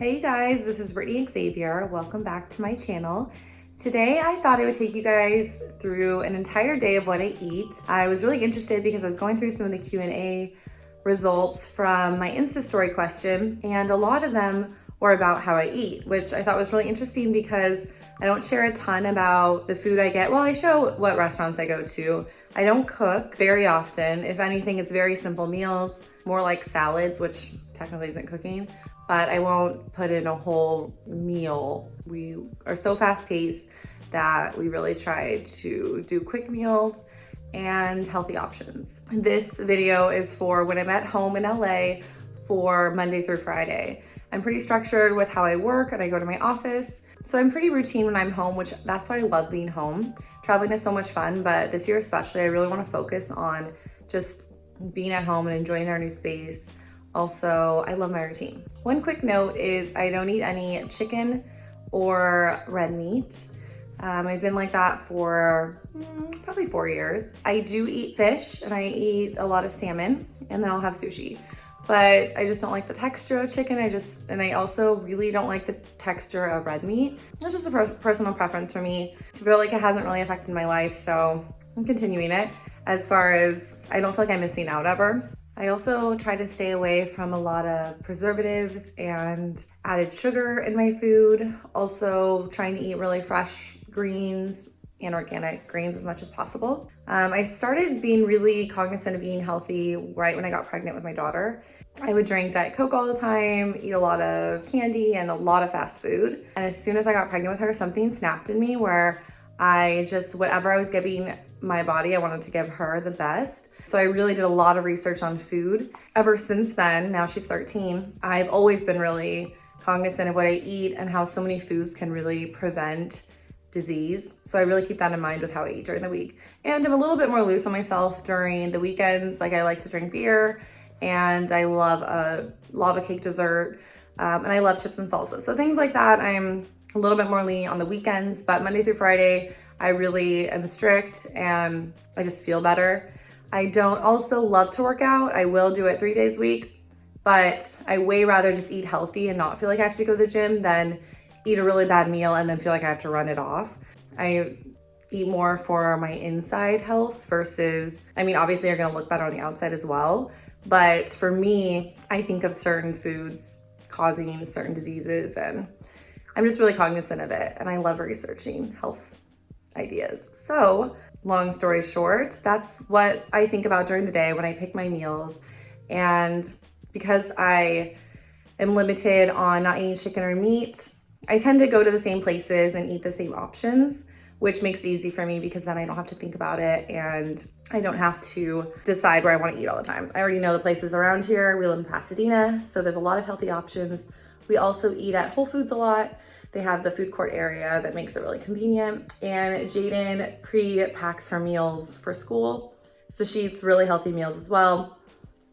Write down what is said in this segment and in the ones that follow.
Hey guys, this is Brittany Xavier. Welcome back to my channel. Today I thought I would take you guys through an entire day of what I eat. I was really interested because I was going through some of the Q&A results from my Insta story question, and a lot of them were about how I eat, which I thought was really interesting because I don't share a ton about the food I get. Well, I show what restaurants I go to. I don't cook very often. If anything, it's very simple meals, more like salads, which technically isn't cooking, but I won't put in a whole meal. We are so fast paced that we really try to do quick meals and healthy options. This video is for when I'm at home in LA for Monday through Friday. I'm pretty structured with how I work and I go to my office. So I'm pretty routine when I'm home, which that's why I love being home. Traveling is so much fun, but this year especially, I really want to focus on just being at home and enjoying our new space. Also, I love my routine. One quick note is I don't eat any chicken or red meat. I've been like that for probably 4 years. I do eat fish and I eat a lot of salmon, and then I'll have sushi. But I just don't like the texture of chicken. And I also really don't like the texture of red meat. That's just a personal preference for me. I feel like it hasn't really affected my life, so I'm continuing it. As far as, I don't feel like I'm missing out ever. I also try to stay away from a lot of preservatives and added sugar in my food. Also trying to eat really fresh greens and organic greens as much as possible. I started being really cognizant of eating healthy right when I got pregnant with my daughter. I would drink Diet Coke all the time, eat a lot of candy and a lot of fast food. And as soon as I got pregnant with her, something snapped in me where whatever I was giving my body, I wanted to give her the best. So I really did a lot of research on food. Ever since then, now she's 13, I've always been really cognizant of what I eat and how so many foods can really prevent disease. So I really keep that in mind with how I eat during the week. And I'm a little bit more loose on myself during the weekends. Like I like to drink beer and I love a lava cake dessert and I love chips and salsa. So things like that, I'm a little bit more lenient on the weekends, but Monday through Friday, I really am strict and I just feel better. I don't also love to work out. I will do it 3 days a week, but I way rather just eat healthy and not feel like I have to go to the gym than eat a really bad meal and then feel like I have to run it off. I eat more for my inside health versus, obviously you're gonna look better on the outside as well. But for me, I think of certain foods causing certain diseases and I'm just really cognizant of it. And I love researching health ideas. So long story short, that's what I think about during the day when I pick my meals. And because I am limited on not eating chicken or meat, I tend to go to the same places and eat the same options, which makes it easy for me because then I don't have to think about it and I don't have to decide where I want to eat all the time. I already know the places around here. We live in Pasadena, so there's a lot of healthy options. We also eat at Whole Foods a lot. They have the food court area that makes it really convenient. And Jaden pre-packs her meals for school, so she eats really healthy meals as well.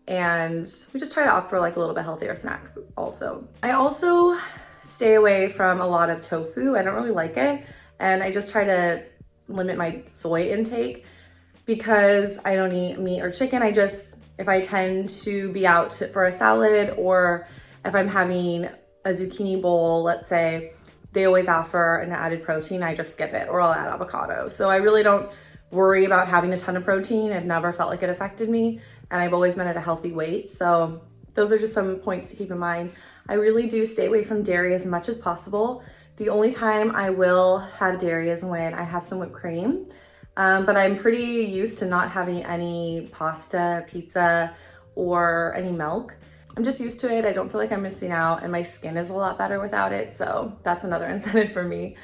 And we just try to opt for like a little bit healthier snacks also. I also stay away from a lot of tofu. I don't really like it. And I just try to limit my soy intake because I don't eat meat or chicken. If I tend to be out for a salad or if I'm having a zucchini bowl, let's say, they always offer an added protein, I just skip it or I'll add avocado. So I really don't worry about having a ton of protein. I've never felt like it affected me and I've always been at a healthy weight. So those are just some points to keep in mind. I really do stay away from dairy as much as possible. The only time I will have dairy is when I have some whipped cream, but I'm pretty used to not having any pasta, pizza, or any milk. I'm just used to it. I don't feel like I'm missing out and my skin is a lot better without it. So that's another incentive for me.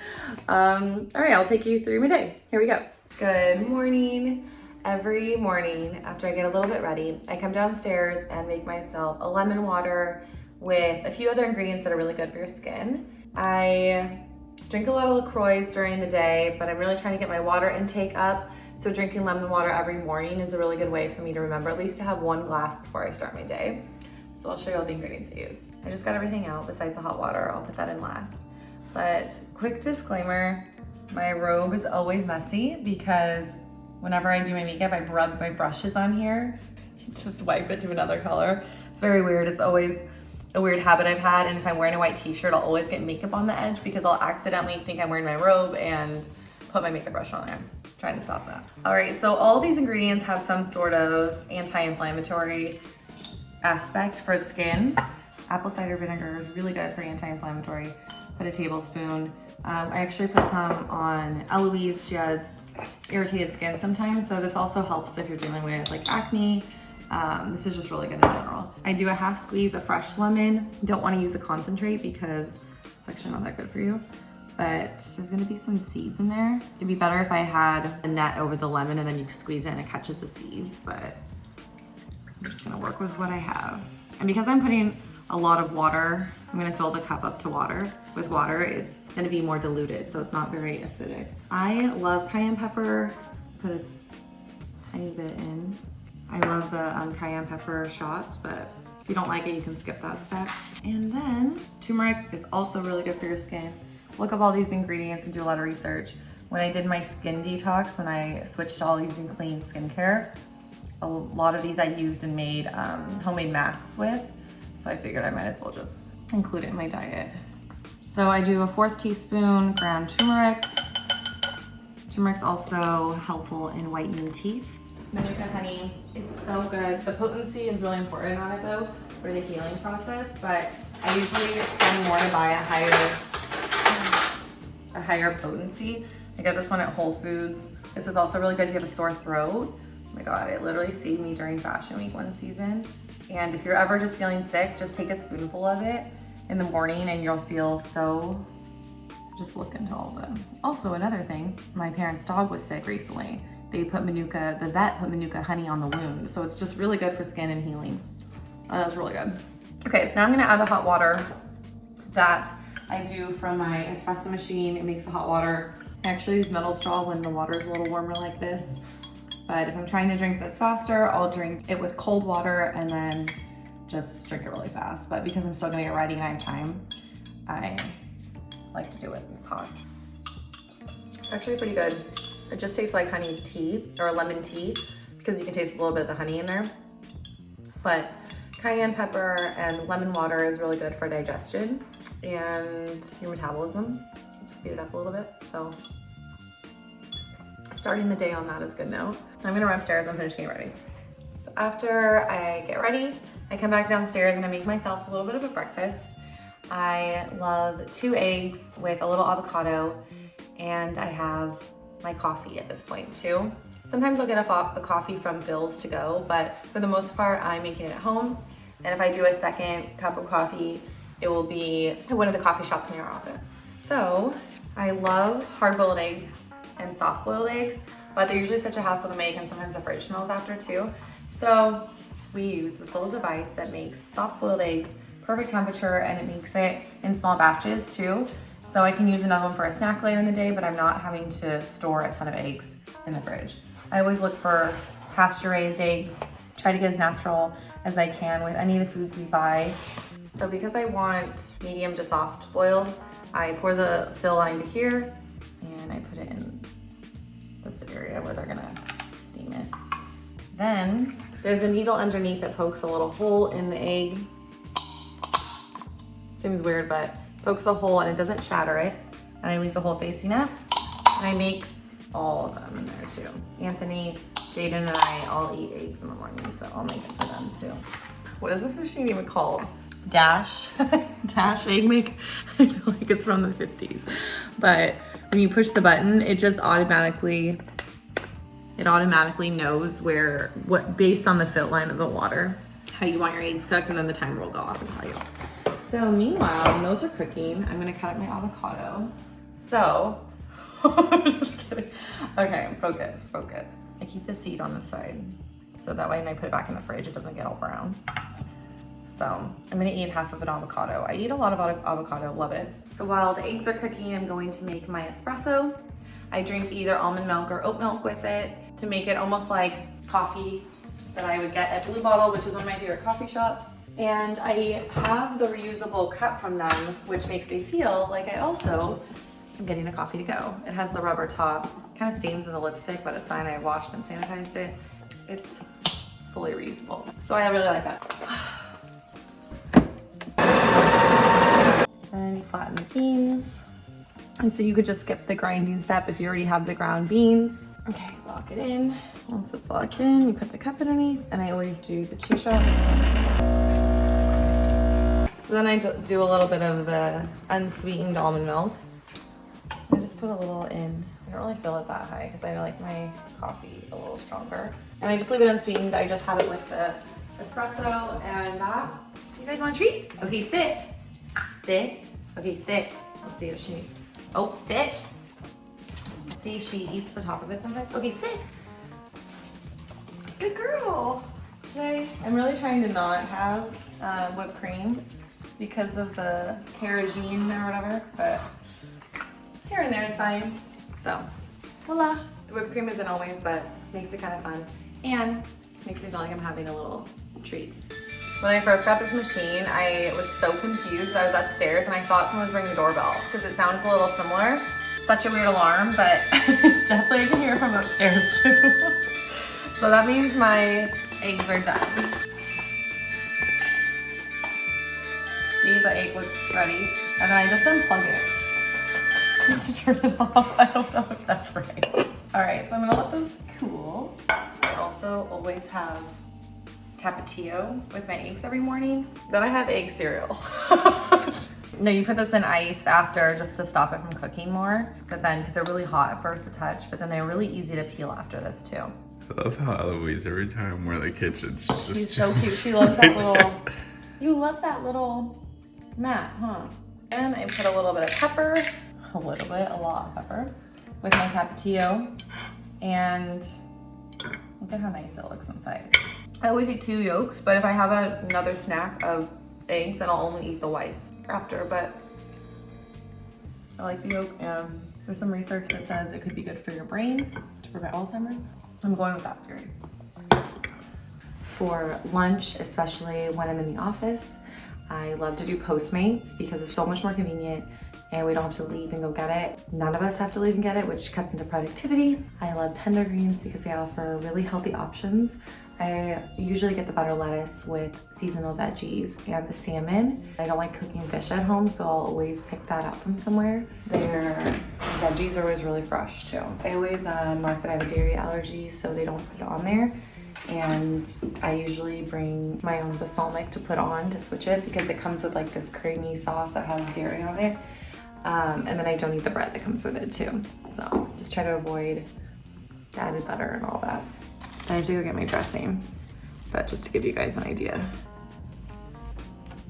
All right, I'll take you through my day. Here we go. Good morning. Every morning after I get a little bit ready, I come downstairs and make myself a lemon water with a few other ingredients that are really good for your skin. I drink a lot of LaCroix during the day, but I'm really trying to get my water intake up. So drinking lemon water every morning is a really good way for me to remember at least to have 1 glass before I start my day. So I'll show you all the ingredients I use. I just got everything out besides the hot water. I'll put that in last. But quick disclaimer, my robe is always messy because whenever I do my makeup, I rub my brushes on here, just wipe it to another color. It's very weird. It's always a weird habit I've had, and if I'm wearing a white t-shirt, I'll always get makeup on the edge because I'll accidentally think I'm wearing my robe and put my makeup brush on there. I'm trying to stop that. All right, so all these ingredients have some sort of anti-inflammatory aspect for the skin. Apple cider vinegar is really good for anti-inflammatory. Put a tablespoon. I actually put some on Eloise. She has irritated skin sometimes, so this also helps if you're dealing with like acne. This is just really good in general. I do a half squeeze of fresh lemon. Don't want to use a concentrate because it's actually not that good for you. But there's gonna be some seeds in there. It'd be better if I had a net over the lemon and then you squeeze it and it catches the seeds, but I'm just gonna work with what I have. And because I'm putting a lot of water, I'm gonna fill the cup up to water. With water, it's gonna be more diluted, so it's not very acidic. I love cayenne pepper. Put a tiny bit in. I love the cayenne pepper shots, but if you don't like it, you can skip that step. And then turmeric is also really good for your skin. Look up all these ingredients and do a lot of research. When I did my skin detox, when I switched to all using clean skincare, a lot of these I used and made homemade masks with. So I figured I might as well just include it in my diet. So I do a 1/4 teaspoon ground turmeric. Turmeric's also helpful in whitening teeth. Manuka honey is so good. The potency is really important on it though for the healing process, but I usually spend more to buy a higher potency. I got this one at Whole Foods. This is also really good if you have a sore throat. Oh my God, it literally saved me during Fashion Week one season. And if you're ever just feeling sick, just take a spoonful of it in the morning and you'll feel so, just look into all of them. Also another thing, my parents' dog was sick recently. They put Manuka, the vet put Manuka honey on the wound. So it's just really good for skin and healing. That was really good. Okay, so now I'm gonna add the hot water that I do from my espresso machine. It makes the hot water. I actually use metal straw when the water is a little warmer like this. But if I'm trying to drink this faster, I'll drink it with cold water and then just drink it really fast. But because I'm still gonna get ready and I have time, I like to do it when it's hot. It's actually pretty good. It just tastes like honey tea or lemon tea because you can taste a little bit of the honey in there. But cayenne pepper and lemon water is really good for digestion and your metabolism. Speed it up a little bit. So starting the day on that is a good note. I'm gonna run upstairs and finish getting ready. So after I get ready, I come back downstairs and I make myself a little bit of a breakfast. I love 2 eggs with a little avocado, and I have my coffee at this point too. Sometimes I'll get a coffee from Bill's to go, but for the most part, I'm making it at home. And if I do a second cup of coffee, it will be at one of the coffee shops near our office. So I love hard-boiled eggs and soft-boiled eggs, but they're usually such a hassle to make and sometimes the fridge smells after too. So we use this little device that makes soft-boiled eggs perfect temperature, and it makes it in small batches too. So I can use another one for a snack later in the day, but I'm not having to store a ton of eggs in the fridge. I always look for pasture-raised eggs, try to get as natural as I can with any of the foods we buy. So because I want medium to soft boiled, I pour the fill line to here and I put it in this area where they're gonna steam it. Then there's a needle underneath that pokes a little hole in the egg. Seems weird, but pokes a hole and it doesn't shatter it. And I leave the hole facing up. And I make all of them in there too. Anthony, Jaden, and I all eat eggs in the morning, so I'll make it for them too. What is this machine even called? Dash. Dash egg make. I feel like it's from the 50s. But when you push the button, it just automatically knows what based on the fill line of the water, how you want your eggs cooked, and then the timer will go off and tell you. So meanwhile, when those are cooking, I'm gonna cut up my avocado. So, I'm just kidding. Okay, focus. I keep the seed on the side, so that way when I put it back in the fridge, it doesn't get all brown. So I'm gonna eat half of an avocado. I eat a lot of avocado, love it. So while the eggs are cooking, I'm going to make my espresso. I drink either almond milk or oat milk with it to make it almost like coffee that I would get at Blue Bottle, which is one of my favorite coffee shops. And I have the reusable cup from them, which makes me feel like I also am getting a coffee to go. It has the rubber top, kind of stains in the lipstick, but it's fine. I washed and sanitized it. It's fully reusable. So I really like that. flatten the beans. And so you could just skip the grinding step if you already have the ground beans. Okay, lock it in. Once it's locked in, you put the cup underneath, and I always do the 2 shots. So then I do a little bit of the unsweetened almond milk. I just put a little in. I don't really fill it that high because I like my coffee a little stronger. And I just leave it unsweetened. I just have it with the espresso and that. You guys want a treat? Okay, sit. Sit. Okay, sit. Let's see if she, oh, sit. See, she eats the top of it sometimes. Okay, sit. Good girl. Today, I'm really trying to not have whipped cream because of the carrageen or whatever, but here and there is fine. So, voila. The whipped cream isn't always, but makes it kind of fun and makes me feel like I'm having a little treat. When I first got this machine, I was so confused. I was upstairs and I thought someone was ringing the doorbell because it sounds a little similar. Such a weird alarm, but definitely I can hear it from upstairs too. So that means my eggs are done. See, the egg looks ready. And then I just unplug it. I need to turn it off. I don't know if that's right. All right, so I'm gonna let this cool. I also always have Tapatio with my eggs every morning. Then I have egg cereal. No, you put this in ice after just to stop it from cooking more. But then, because they're really hot at first to touch, but then they're really easy to peel after this too. I love how Eloise, every time we're in the kitchen, she's so cute. She loves that little, you love that little mat, huh? And I put a little bit of pepper, a lot of pepper with my Tapatio. And look at how nice it looks inside. I always eat 2 yolks, but if I have another snack of eggs, then I'll only eat the whites after, but I like the yolk. And there's some research that says it could be good for your brain to prevent Alzheimer's. I'm going with that theory. For lunch, especially when I'm in the office, I love to do Postmates because it's so much more convenient and we don't have to leave and go get it. None of us have to leave and get it, which cuts into productivity. I love tender greens because they offer really healthy options. I usually get the butter lettuce with seasonal veggies and the salmon. I don't like cooking fish at home, so I'll always pick that up from somewhere. Their veggies are always really fresh too. I always mark that I have a dairy allergy, so they don't put it on there. And I usually bring my own balsamic to put on to switch it because it comes with like this creamy sauce that has dairy on it. And then I don't eat the bread that comes with it too. So just try to avoid the added butter and all that. I have to go get my dressing, but just to give you guys an idea.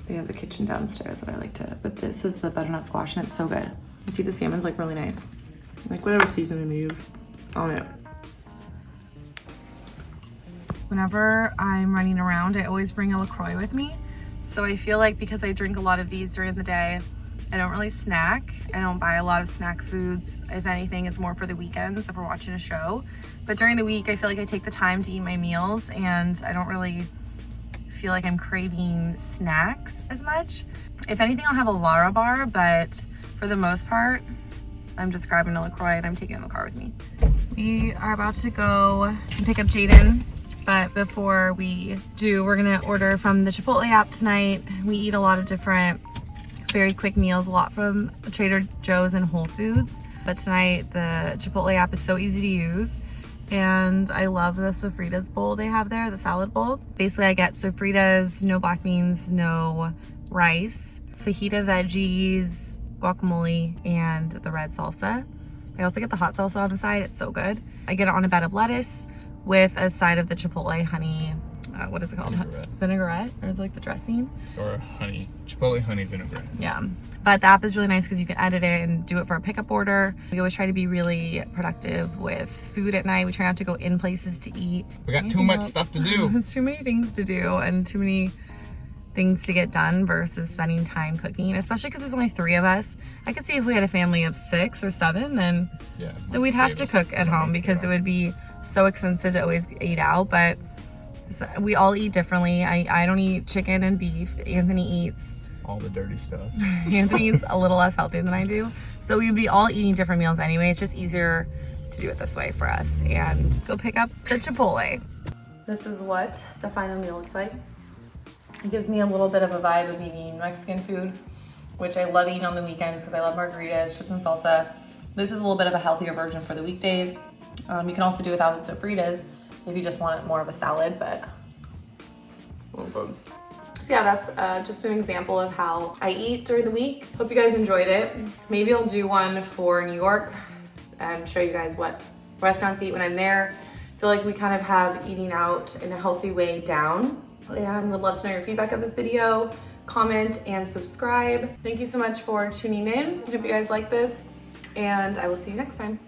They have a kitchen downstairs that I like to, but this is the butternut squash and it's so good. You see the salmon's like really nice. Like whatever seasoning they use on it. Whenever I'm running around, I always bring a LaCroix with me. So I feel like because I drink a lot of these during the day, I don't really snack. I don't buy a lot of snack foods. If anything, it's more for the weekends if we're watching a show. But during the week, I feel like I take the time to eat my meals and I don't really feel like I'm craving snacks as much. If anything, I'll have a Lara bar, but for the most part, I'm just grabbing a LaCroix and I'm taking it in the car with me. We are about to go and pick up Jaden. But before we do, we're gonna order from the Chipotle app tonight. We eat a lot of different very quick meals, a lot from Trader Joe's and Whole Foods. But tonight, the Chipotle app is so easy to use. And I love the Sofritas bowl they have there, the salad bowl. Basically, I get Sofritas, no black beans, no rice, fajita veggies, guacamole, and the red salsa. I also get the hot salsa on the side, it's so good. I get it on a bed of lettuce with a side of the Chipotle honey, what is it called? Vinaigrette, or is it like the dressing? Or honey, Chipotle honey vinaigrette. Yeah, but the app is really nice because you can edit it and do it for a pickup order. We always try to be really productive with food at night. We try not to go in places to eat. We got too much stuff to do. There's too many things to do and too many things to get done versus spending time cooking, especially because there's only 3 of us. I could see if we had a family of 6 or 7, then we'd have to cook at home because it would be so expensive to always eat out. But so we all eat differently. I don't eat chicken and beef. Anthony eats all the dirty stuff. Anthony eats a little less healthy than I do. So we'd be all eating different meals anyway. It's just easier to do it this way for us. And go pick up the Chipotle. This is what the final meal looks like. It gives me a little bit of a vibe of eating Mexican food. which I love eating on the weekends because I love margaritas, chips and salsa. This is a little bit of a healthier version for the weekdays. You can also do without the Sofritas if you just want more of a salad, but so yeah, that's just an example of how I eat during the week. Hope you guys enjoyed it. Maybe I'll do one for New York and show you guys what restaurants eat when I'm there. I feel like we kind of have eating out in a healthy way down, and would love to know your feedback of this video. Comment and subscribe. Thank you so much for tuning in. I hope you guys like this, and I will see you next time.